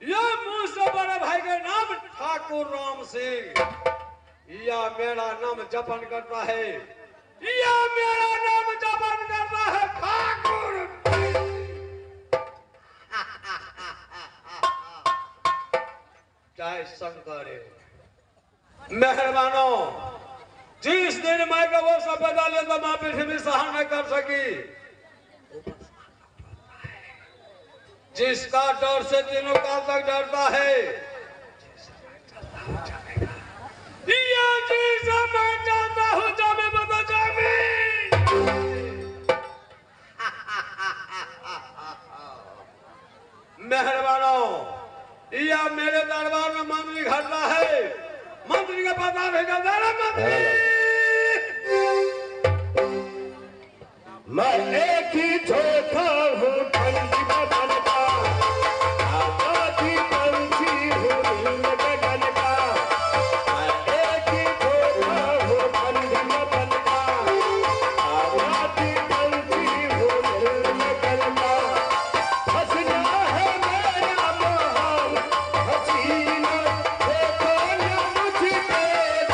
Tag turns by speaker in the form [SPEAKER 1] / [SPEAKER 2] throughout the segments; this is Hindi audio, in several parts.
[SPEAKER 1] यह मुझ से बड़े भाई का नाम ठाकुर राम सिंह, यह मेरा नाम जपन करता है, यह मेरा नाम जपन करता है ठाकुर। जय शंकर। मेहरबानो, जिस दिन मैं का वो सब बता लिया तो मां पृथ्वी सहन न कर सकी, जिसका डर से तीनों काल तक डरता है, ये चीज मैं जानता हूं, जामे बता जामे। मेहरबानो, यह मेरे दरबार में मंत्री घटना है, मंत्री का पता नहीं चलता ना मंत्री।
[SPEAKER 2] मैं एक ही धोखा हूँ पंछी बदन का, आजादी पंछी हूँ नील गगन का। मैं एक ही धोखा हूँ पंछी बदन का, आजादी पंछी हूँ नील गगन का। हंसना है मेरा महान हसीना, देखो न मुझ तेरा,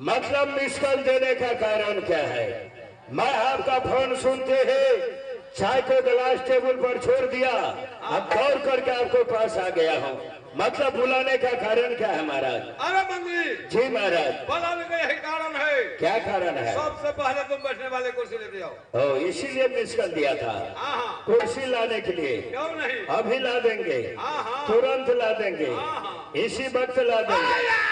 [SPEAKER 2] मतलब मिस कॉल देने का कारण क्या है? मैं आपका फोन सुनते ही चाय को गिलास टेबल पर छोड़ दिया, अब दौड़ करके आपको पास आ गया हूँ। मतलब बुलाने का कारण क्या है महाराज?
[SPEAKER 1] अरे मंत्री
[SPEAKER 2] जी महाराज,
[SPEAKER 1] बुलाने का यही कारण है।
[SPEAKER 2] क्या कारण है?
[SPEAKER 1] सबसे पहले तुम बैठने वाले कुर्सी लेते आओ।
[SPEAKER 2] ओ, इसीलिए मिस कॉल दिया था।
[SPEAKER 1] हाँ,
[SPEAKER 2] कुर्सी लाने के लिए?
[SPEAKER 1] क्यों नहीं,
[SPEAKER 2] अभी ला देंगे,
[SPEAKER 1] हाँ,
[SPEAKER 2] तुरंत ला देंगे,
[SPEAKER 1] हाँ।
[SPEAKER 2] इसी वक्त ला देंगे।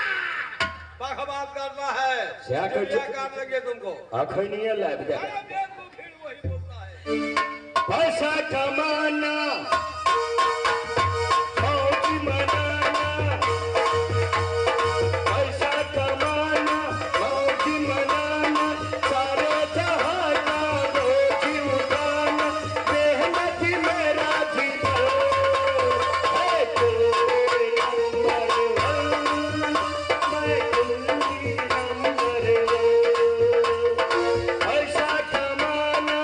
[SPEAKER 1] बात करना है,
[SPEAKER 2] क्या
[SPEAKER 1] काम लगे तुमको?
[SPEAKER 2] अखनिया लाभ दे।
[SPEAKER 1] फिर वही बोलता है,
[SPEAKER 2] पैसा कमाना, मौज मनाना, पैसा कमाना, मौज मनाना, सारे जहां का बोझ उठाना, मेहनत मेरा जीवन है, तेरे नंबर वन, मैं दिल्ली नंबर वन। पैसा कमाना,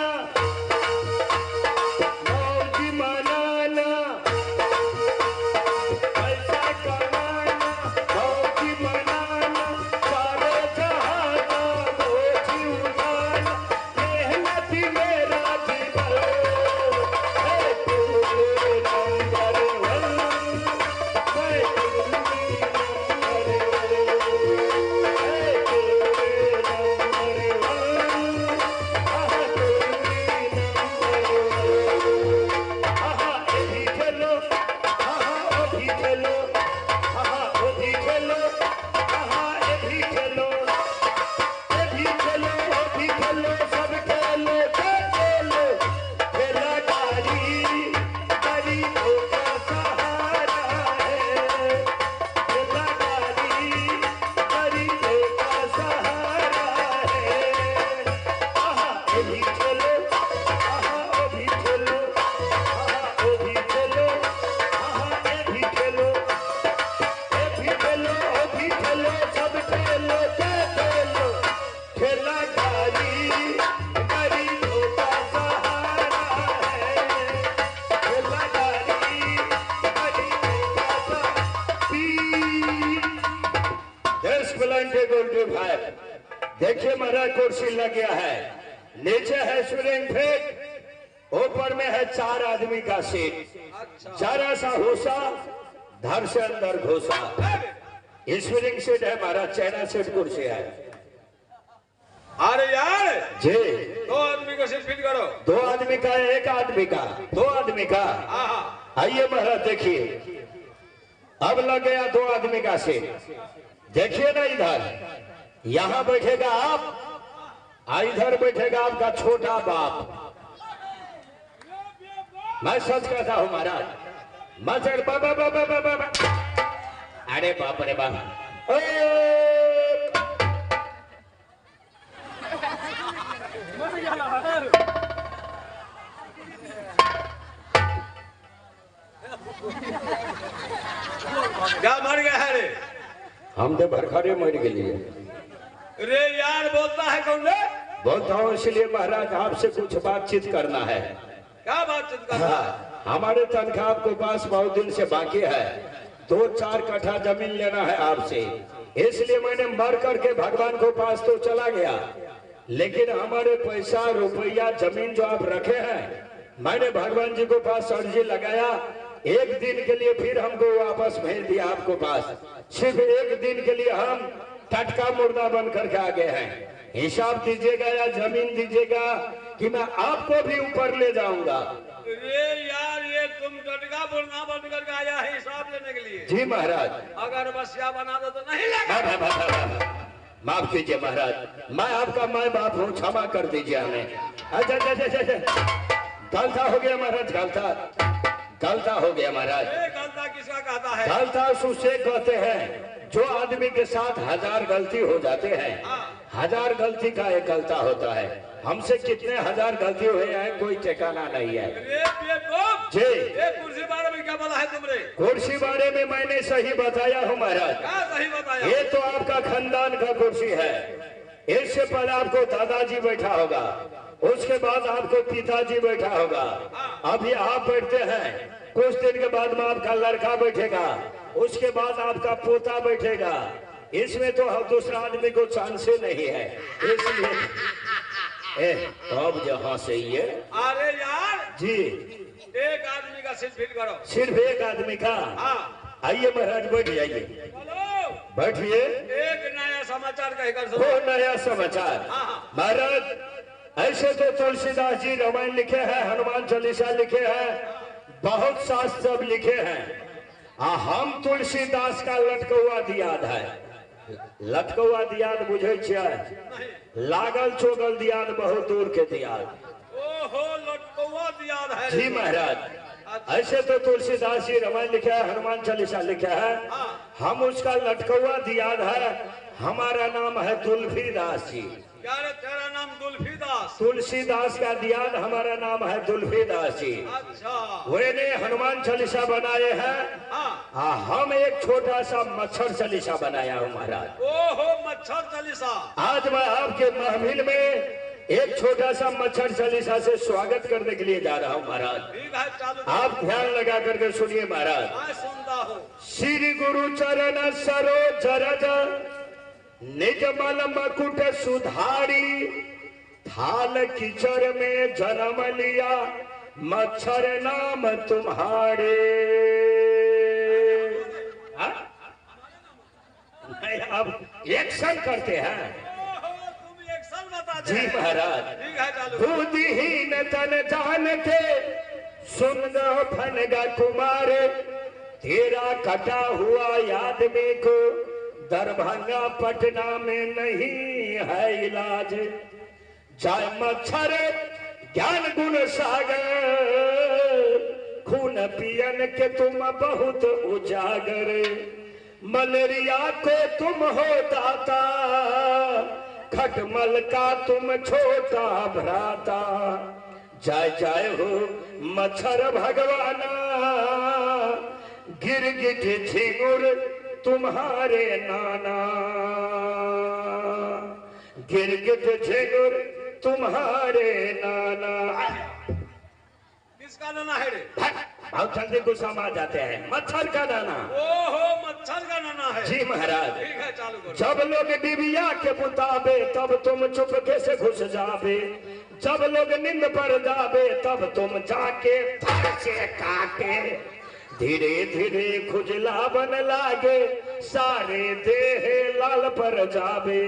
[SPEAKER 2] मौज मनाना, लग गया है। नीचे है स्प्रिंग फिट, ऊपर में है 4 आदमी का सीट।
[SPEAKER 1] अच्छा
[SPEAKER 2] जरा सा होसा धर से अंदर घोसा। स्प्रिंग सीट है हमारा, चाइना सीट कुर्सी है।
[SPEAKER 1] अरे यार
[SPEAKER 2] जी
[SPEAKER 1] 2 आदमी को सीट फिट करो।
[SPEAKER 2] 2 आदमी का, 1 आदमी का, 2 आदमी का।
[SPEAKER 1] हाँ
[SPEAKER 2] आइए महाराज देखिए, अब लग गया 2 आदमी का सीट। देखिए ना इधर, यहां बैठेगा आप, इधर बैठेगा आपका छोटा बाप। मैं सच कहता हूं महाराज, मचर बाबा बाबा बाबा, अरे बाप रे बाप,
[SPEAKER 1] क्या मर गया है रे?
[SPEAKER 2] हम तो भरखरे मर गए।
[SPEAKER 1] रे यार बोलता है कौन रे?
[SPEAKER 2] बोलता हूँ इसलिए महाराज आपसे कुछ बातचीत करना है।
[SPEAKER 1] क्या बातचीत करना है?
[SPEAKER 2] हाँ, हमारे तनख्वाह आपके पास बहुत दिन से बाकी है। 2-4 कट्ठा जमीन लेना है आपसे, इसलिए मैंने मर करके भगवान को पास तो चला गया, लेकिन हमारे पैसा रुपया जमीन जो आप रखे हैं, मैंने भगवान जी को पास अर्जी लगाया। 1 दिन के लिए फिर हमको वापस भेज दिया आपको पास। सिर्फ 1 दिन के लिए हम टटका मुर्दा बन करके आ गए हैं। हिसाब दीजिएगा या जमीन दीजिएगा कि मैं आपको भी ऊपर ले जाऊंगा।
[SPEAKER 1] रे यार ये तुम टटका बोलना बंद करके आया है हिसाब लेने के लिए?
[SPEAKER 2] जी महाराज।
[SPEAKER 1] अगर बसिया बना दो तो नहीं लगा।
[SPEAKER 2] माफ कीजिए महाराज, मैं आपका माँ बाप हूँ, क्षमा कर दीजिए हमें। अच्छा गलता हो गया महाराज, गलता हो गया महाराज।
[SPEAKER 1] गलता किसका कहता है?
[SPEAKER 2] गलता उसे कहते हैं जो आदमी के साथ 1000 गलती हो जाते हैं। 1000 गलती का एक गलता होता है। हमसे कितने 1000 गलती हुए हैं कोई ठिकाना नहीं है। जी
[SPEAKER 1] ये कुर्सी बारे में क्या बोला है तुमने?
[SPEAKER 2] कुर्सी बारे में मैंने सही बताया हूँ महाराज।
[SPEAKER 1] क्या सही बताया?
[SPEAKER 2] ये तो आपका खानदान का कुर्सी है। इससे पहले आपको दादाजी बैठा होगा, उसके बाद आपको पिताजी बैठा होगा, अभी आप बैठते हैं। कुछ दिन के बाद में आपका लड़का बैठेगा, उसके बाद आपका पोता बैठेगा। इसमें तो दूसरा आदमी को चांस ही नहीं है, इसलिए अब जहाँ से ये।
[SPEAKER 1] अरे यार
[SPEAKER 2] जी
[SPEAKER 1] 1 आदमी का सीट फिट करो।
[SPEAKER 2] सिर्फ 1 आदमी का? आइए महाराज बैठ जाइए, बैठिए।
[SPEAKER 1] एक नया समाचार कहकर सुनो।
[SPEAKER 2] वो नया समाचार महाराज, ऐसे तो तुलसीदास जी रामायण लिखे हैं, हनुमान चालीसा लिखे हैं, बहुत शास्त्र सब लिखे हैं। हम तुलसीदास का लटकौआ दियाद है। लटकौआ दियाद बुझे छियै? लागल चोगल दियाद बहुत दूर के दियाद।
[SPEAKER 1] ओहो लटकौआ दियाद है।
[SPEAKER 2] जी महाराज, ऐसे तो तुलसीदास जी रामायण लिखा है, हनुमान चालीसा लिखा है, हम उसका लटकौआ दियाद है। हमारा नाम है तुलसीदास जी।
[SPEAKER 1] क्या रे तेरा नाम तुलसीदास?
[SPEAKER 2] तुलसीदास का दियाद हमारा नाम है तुलसीदास जी।
[SPEAKER 1] अच्छा
[SPEAKER 2] वे हनुमान चालीसा बनाए हैं। हम एक छोटा सा मच्छर चालीसा बनाया हूँ महाराज।
[SPEAKER 1] ओहो मच्छर चालीसा।
[SPEAKER 2] आज मैं आपके महफिल में एक छोटा सा मच्छर चालीसा से स्वागत करने के लिए जा रहा हूँ महाराज।
[SPEAKER 1] ठीक है चालू।
[SPEAKER 2] आप ध्यान लगा करके सुनिए महाराज।
[SPEAKER 1] मैं सुनता हूँ।
[SPEAKER 2] श्री गुरु चरण सरोज रज निज मल मकुट सुधारी, थाल कीचड़ में जन्म लिया मच्छर नाम तुम्हारे। अब एक्शन करते हैं।
[SPEAKER 1] तुम एक्शन बताते
[SPEAKER 2] जी
[SPEAKER 1] हैं।
[SPEAKER 2] महाराज।
[SPEAKER 1] ठीक है चालू।
[SPEAKER 2] बुद्धिहीन तन जान के सुन गो फनगा कुमार, तेरा कटा हुआ याद में को दरभंगा पटना में नहीं है इलाज। जाय मच्छर ज्ञान गुण सागर, खून पियन के तुम बहुत उजागर, मलेरिया को तुम हो दाता, खटमल का तुम छोटा भ्राता। जय जय हो मच्छर भगवाना, गिरगिट झिंगुर तुम्हारे नाना, गिरगिट झिंगुर तुम्हारे नाना।
[SPEAKER 1] किसका नाना है रे?
[SPEAKER 2] बहुत जल्दी गुस्सा आ जाते हैं। मच्छर का दाना।
[SPEAKER 1] ओहो, मच्छर का नाना है।
[SPEAKER 2] जी महाराज।
[SPEAKER 1] ठीक है, चालू करो।
[SPEAKER 2] जब लोग डिबिया के बुताबे तब तुम चुपके से घुस जाबे, जब लोग नींद पर जाबे तब तुम जाके धड़ से काटे, धीरे धीरे खुजला बन लागे सारे देह लाल पर जाबे,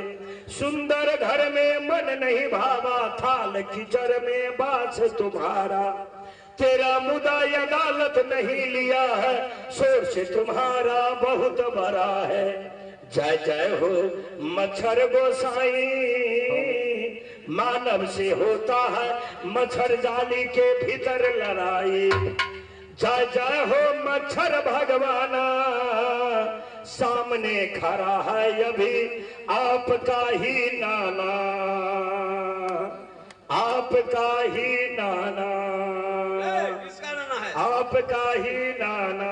[SPEAKER 2] सुंदर घर में मन नहीं भावा थाल कीचड़ में बास तुम्हारा, तेरा मुदाई अदालत नहीं लिया है शोर से तुम्हारा बहुत बड़ा है। जय जय हो मच्छर गोसाई, मानव से होता है मच्छर जाली के भीतर लड़ाई। जय जय हो मच्छर भगवाना, सामने खड़ा है अभी आपका ही नाना, आपका ही नाना,
[SPEAKER 1] किसका नाना है?
[SPEAKER 2] आपका ही नाना।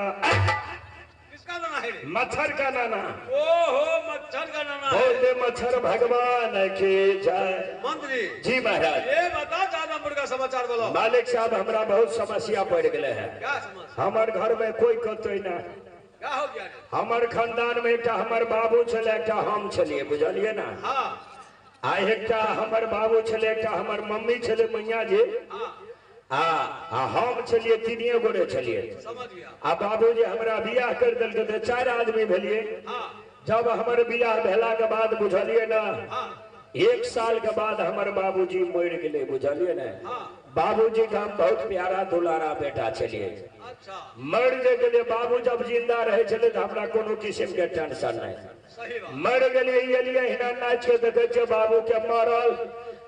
[SPEAKER 1] किसका नाना है रे?
[SPEAKER 2] मच्छर का नाना।
[SPEAKER 1] ओहो, मच्छर का नाना है।
[SPEAKER 2] बोलते मच्छर भगवान की जय।
[SPEAKER 1] मंत्री
[SPEAKER 2] जी महाराज।
[SPEAKER 1] ये बता जादमपुर का समाचार बोलो।
[SPEAKER 2] मालिक साहब हमरा बहुत समस्या पड़ गए है।
[SPEAKER 1] क्या समस्या?
[SPEAKER 2] हमार घर में कोई कतई ना।
[SPEAKER 1] क्या हो गया रे?
[SPEAKER 2] हमार खानदान में एक हमार बाबू छले, एक हम छलिए, बुझलिए ना।
[SPEAKER 1] हाँ
[SPEAKER 2] आ एक हमार बाबू छले, एक हमार मम्मी छले मैया जी,
[SPEAKER 1] हाँ,
[SPEAKER 2] हम छलिए, तीनिए गोरे छलिए।
[SPEAKER 1] समझ गया।
[SPEAKER 2] आ बाबूजी हमरा बियाह कर दिल के 4 आदमी भेलिए।
[SPEAKER 1] हाँ
[SPEAKER 2] जब हमार बियाह भेला के बाद बुझलिए ना,
[SPEAKER 1] हाँ
[SPEAKER 2] 1 साल के बाद हमार बाबूजी मर गए, बुझलिए ना।
[SPEAKER 1] हाँ।
[SPEAKER 2] बाबूजी का हम बहुत प्यारा दुलारा बेटा छलिए।
[SPEAKER 1] अच्छा,
[SPEAKER 2] मर जे गेले बाबू जब जिंदा रहे छले तो हमरा कोनो किस्म के टेंशन नहीं।
[SPEAKER 1] सही बात।
[SPEAKER 2] मर गेले ये लिए हिना नाच के देखे छे बाबू के मरल।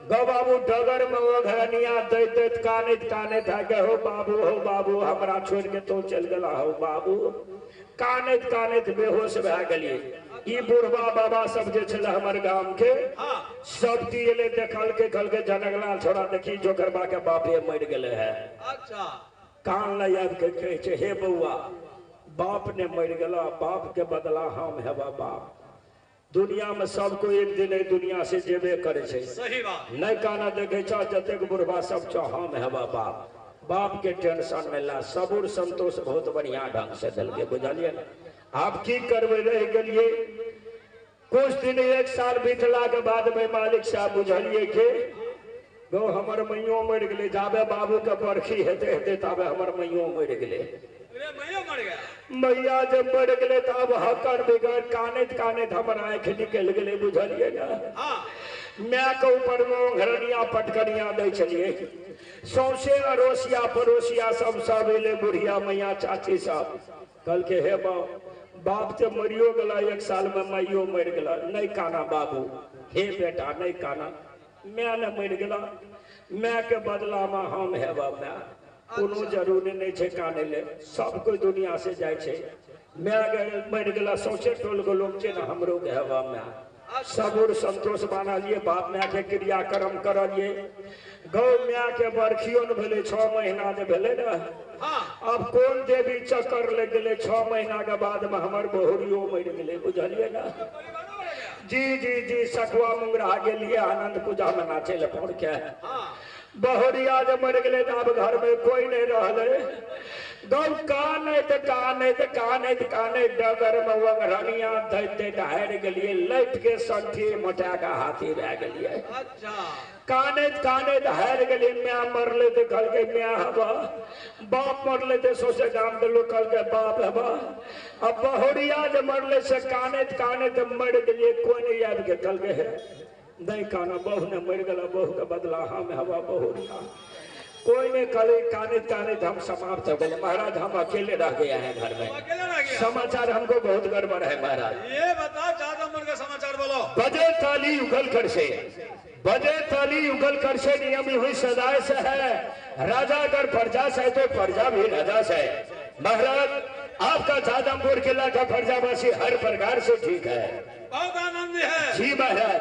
[SPEAKER 2] गो बाबू डगर में वो घरनिया दैत दैत कानित कानित आ गए, हो बाबू हमरा छोड़ के तो चल गला हो बाबू, कानित कानित बेहोश भए गेलिए। ई बुढ़वा बाबा सब जे छले हमर गांव के,
[SPEAKER 1] हाँ
[SPEAKER 2] सब दिले देखल के कल के जनगला छोड़ा देखी जोकरबा के बापे मर गेले है।
[SPEAKER 1] अच्छा,
[SPEAKER 2] कान लयाब के कहे छे, हे बउआ बाप ने मर गेला, बाप के बदला हम हेबा बाप। दुनिया में सबको एक दिन दुनिया से जेबे करे छे।
[SPEAKER 1] सही बात।
[SPEAKER 2] नहीं काना देखे छ जतेक बुढ़वा सब छ हम हेबा बाप। बाप के टेंशन नहीं ला, सबूर संतोष बहुत बढ़िया ढंग से दिल के, बुझलिए ना। आप की करबे रह गेलिए कुछ दिन, 1 साल बीतला के बाद में मालिक साहब बुझलिए के गो हमर मैयो मर गेले, जाबे बाबू के बरखी हेते हेते ताबे हमर मैयो मर गेले।
[SPEAKER 1] अरे मैया मर गया।
[SPEAKER 2] मैया जब मर गेले तब हकर बिगड़ कानित कानित हमर आंख निकल गेले, बुझलिए ना।
[SPEAKER 1] हाँ
[SPEAKER 2] मैं के ऊपर में घरनिया पटकनिया दे चलिए, सौसे अड़ोसिया पड़ोसिया सब एले, बुढ़िया मैया चाची सब कल के हे बाप तो मरियो गला, 1 साल में मैयो मर गला, नहीं काना बाबू, हे बेटा नहीं काना, मैं न मर गला, मैं के बदला में हम हेबा मैं, कोनो जरूरी नहीं छे काने ले, सब कोई दुनिया से जाए छे। मैं मर गला सौसे टोल गो लोग छे ना हमरो के हेबा मैं, सबूर संतोष माना लिए, बाप मैं के क्रियाक्रम करलिए। गौ मैं के बरखियो न भेले, 6 महीना जे भेले ना।
[SPEAKER 1] हाँ
[SPEAKER 2] अब कौन देवी चक्कर लग गए, 6 महीना के बाद में हमार बहुरियो मर गए, बुझलिए ना। जी जी जी सखुआ मुंगरा गेलिए, आनंद पूजा में नाचे ले पड़ के। बहुरिया जब मर गए तब घर में कोई नहीं रहले। गौ कानैत कानैत कानैत कानैत डगर में वंगरनिया दैते डहार गेलिए, लट के संठी मोटा का हाथी रह गेलिए।
[SPEAKER 1] अच्छा,
[SPEAKER 2] कानैत कानैत हार गेलिए। मैं मरले तो कल के मैं हवा, बाप मरले तो सोचे गांव के लोग कल के बाप हवा। अब बहुरिया जब मरले से कानैत कानैत मर गेलिए, कोई नहीं याद के कल के है नहीं काना, बहू ने मर गला, बहू का बदला हम हवा बहुरिया, कोई नहीं कल कानित कानित हम समाप्त हो गए। महाराज हम अकेले रह गए हैं घर में,
[SPEAKER 1] अकेला रह गया।
[SPEAKER 2] समाचार हमको बहुत गड़बड़ है महाराज।
[SPEAKER 1] ये बता जादमपुर का समाचार बोलो।
[SPEAKER 2] बजे ताली उगल कर से, बजे ताली उगल कर से नियम हुई सदाए से है, राजा अगर प्रजा से तो प्रजा भी राजा से। महाराज आपका जादमपुर किला का प्रजावासी हर प्रकार से ठीक है,
[SPEAKER 1] बहुत आनंदी है।
[SPEAKER 2] जी महाराज।